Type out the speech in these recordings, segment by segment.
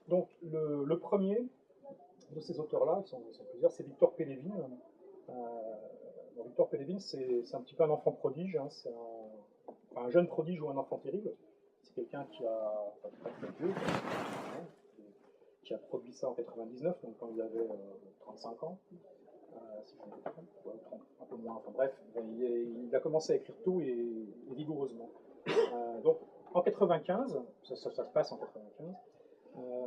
Donc, le premier de ces auteurs-là, ils sont plusieurs, c'est Victor Pelevin. Victor Pelevin, c'est un petit peu un enfant prodige, hein, c'est un jeune prodige ou un enfant terrible. C'est quelqu'un qui a, qui a produit ça en 99, donc quand il avait 35 ans, si je ne me trompe, un peu moins, enfin bref, il a commencé à écrire tôt et vigoureusement. Donc en 95, ça se passe en 95,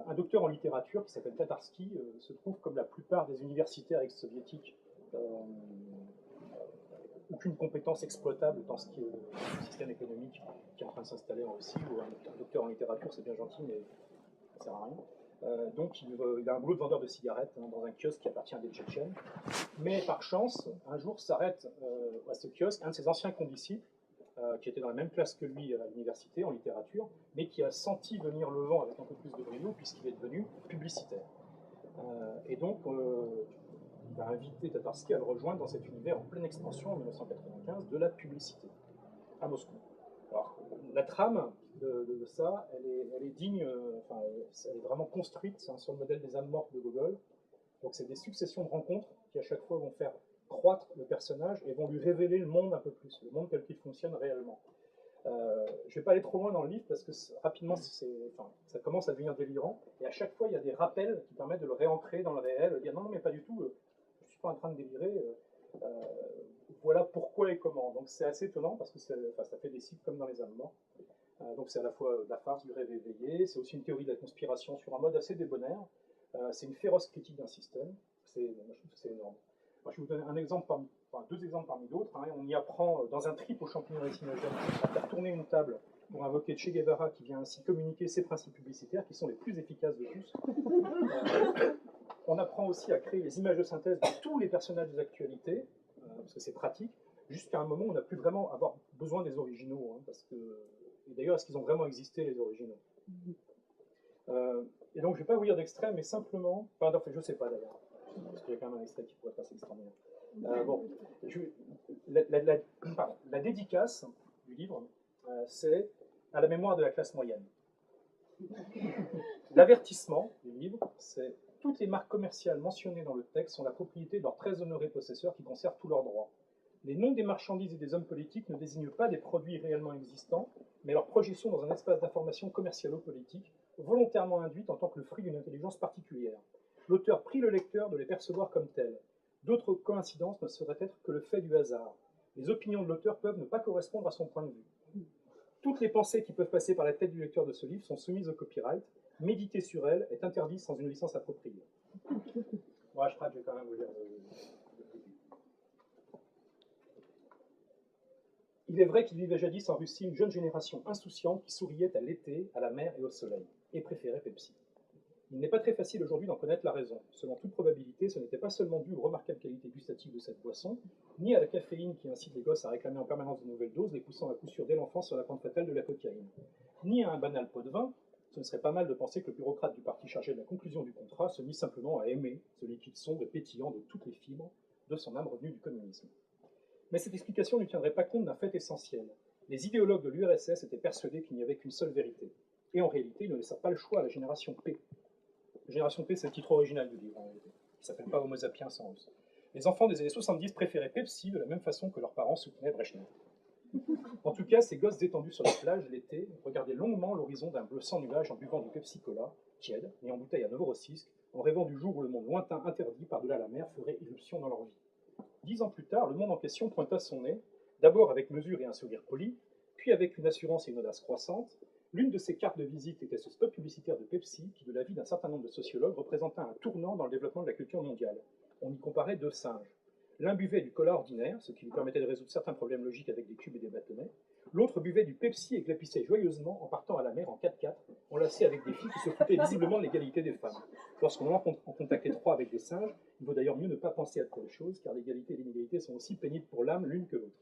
un docteur en littérature qui s'appelle Tatarsky se trouve comme la plupart des universitaires ex-soviétiques aucune compétence exploitable dans ce qui est le système économique qui est en train de s'installer en Russie, où un docteur en littérature c'est bien gentil mais ça ne sert à rien. Donc il a un boulot de vendeur de cigarettes dans un kiosque qui appartient à des Tchétchènes. Mais par chance, un jour s'arrête à ce kiosque un de ses anciens condisciples, qui était dans la même classe que lui à l'université en littérature, mais qui a senti venir le vent avec un peu plus de brio puisqu'il est devenu publicitaire. Et donc il va inviter Tatarsky à le rejoindre dans cet univers en pleine expansion en 1995 de la publicité à Moscou. Alors, la trame de ça, elle est digne, elle est vraiment construite sur le modèle des âmes mortes de Gogol. Donc c'est des successions de rencontres qui à chaque fois vont faire croître le personnage et vont lui révéler le monde un peu plus, le monde tel qu'il fonctionne réellement. Je ne vais pas aller trop loin dans le livre parce que rapidement ça commence à devenir délirant et à chaque fois il y a des rappels qui permettent de le réancrer dans le réel, de dire non mais pas du tout, je ne suis pas en train de délirer, voilà pourquoi et comment. Donc c'est assez étonnant parce que ça fait des cycles comme dans les âmes mortes. Donc c'est à la fois de la farce, du rêve éveillé, c'est aussi une théorie de la conspiration sur un mode assez débonnaire, c'est une féroce critique d'un système, moi je trouve que c'est énorme. Moi, je vais vous donner deux exemples parmi d'autres. Hein. On y apprend dans un trip aux champignons hallucinogènes à faire tourner une table pour invoquer Che Guevara qui vient ainsi communiquer ses principes publicitaires qui sont les plus efficaces de tous. On apprend aussi à créer les images de synthèse de tous les personnages des actualités, parce que c'est pratique, jusqu'à un moment où on n'a plus vraiment avoir besoin des originaux. Hein, parce que, et d'ailleurs, est-ce qu'ils ont vraiment existé, les originaux Et donc, je ne vais pas vous lire d'extrait, mais simplement... Enfin, je ne sais pas d'ailleurs, parce qu'il y a quand même un extrait qui pourrait passer extraordinaire. La dédicace du livre, c'est à la mémoire de la classe moyenne. L'avertissement du livre, c'est toutes les marques commerciales mentionnées dans le texte sont la propriété de leurs très honorés possesseurs qui conservent tous leurs droits. Les noms des marchandises et des hommes politiques ne désignent pas des produits réellement existants, mais leur projection dans un espace d'information commercialo-politique, volontairement induite en tant que le fruit d'une intelligence particulière. L'auteur prie le lecteur de les percevoir comme tels. D'autres coïncidences ne sauraient être que le fait du hasard. Les opinions de l'auteur peuvent ne pas correspondre à son point de vue. Toutes les pensées qui peuvent passer par la tête du lecteur de ce livre sont soumises au copyright. Méditer sur elles est interdit sans une licence appropriée. Moi, je crois que je vais quand même vous lire le début. Il est vrai qu'il vivait jadis en Russie une jeune génération insouciante qui souriait à l'été, à la mer et au soleil, et préférait Pepsi. Il n'est pas très facile aujourd'hui d'en connaître la raison. Selon toute probabilité, ce n'était pas seulement dû aux remarquables qualités gustatives de cette boisson, ni à la caféine qui incite les gosses à réclamer en permanence de nouvelles doses, les poussant à coup sûr dès l'enfance sur la pente fatale de la cocaïne, ni à un banal pot de vin. Ce ne serait pas mal de penser que le bureaucrate du parti chargé de la conclusion du contrat se mit simplement à aimer ce liquide sombre et pétillant de toutes les fibres de son âme revenue du communisme. Mais cette explication ne tiendrait pas compte d'un fait essentiel. Les idéologues de l'URSS étaient persuadés qu'il n'y avait qu'une seule vérité. Et en réalité, ils ne laissèrent pas le choix à la génération P. La génération P, c'est le titre original du livre, en réalité, qui ne s'appelle pas Homo sapiens en russe. Les enfants des années 70 préféraient Pepsi de la même façon que leurs parents soutenaient Brejnev. En tout cas, ces gosses détendus sur la plage l'été regardaient longuement l'horizon d'un bleu sans nuage en buvant du Pepsi-Cola, tiède, et en bouteille à Novorossiysk, en rêvant du jour où le monde lointain interdit par-delà la mer ferait irruption dans leur vie. 10 ans plus tard, le monde en question pointa son nez, d'abord avec mesure et un sourire poli, puis avec une assurance et une audace croissante. L'une de ses cartes de visite était ce spot publicitaire de Pepsi qui, de l'avis d'un certain nombre de sociologues, représentait un tournant dans le développement de la culture mondiale. On y comparait deux singes. L'un buvait du cola ordinaire, ce qui lui permettait de résoudre certains problèmes logiques avec des cubes et des bâtonnets. L'autre buvait du Pepsi et glapissait joyeusement en partant à la mer en 4x4, enlacé avec des filles qui se foutaient visiblement de l'égalité des femmes. Lorsqu'on entre en contact étroit avec des singes, il vaut d'ailleurs mieux ne pas penser à telle chose, car l'égalité et l'inégalité sont aussi pénibles pour l'âme l'une que l'autre.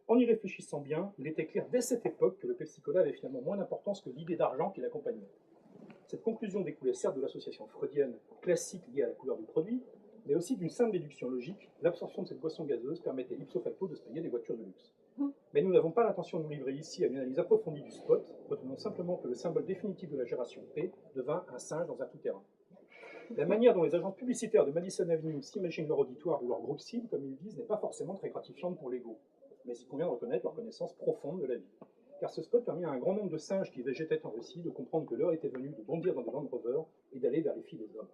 En y réfléchissant bien, il était clair dès cette époque que le Pepsi-Cola avait finalement moins d'importance que l'idée d'argent qui l'accompagnait. Cette conclusion découlait certes de l'association freudienne classique liée à la couleur du produit, mais aussi d'une simple déduction logique, l'absorption de cette boisson gazeuse permettait ipso facto de se payer des voitures de luxe. Mais nous n'avons pas l'intention de nous livrer ici à une analyse approfondie du spot, retenons simplement que le symbole définitif de la génération P devint un singe dans un tout-terrain. La manière dont les agences publicitaires de Madison Avenue s'imaginent leur auditoire ou leur groupe cible, comme ils disent, n'est pas forcément très gratifiante pour l'ego. Mais il convient de reconnaître leur connaissance profonde de la vie. Car ce spot permet à un grand nombre de singes qui végétaient en Russie de comprendre que l'heure était venue de bondir dans des Land Rover et d'aller vers les filles des hommes.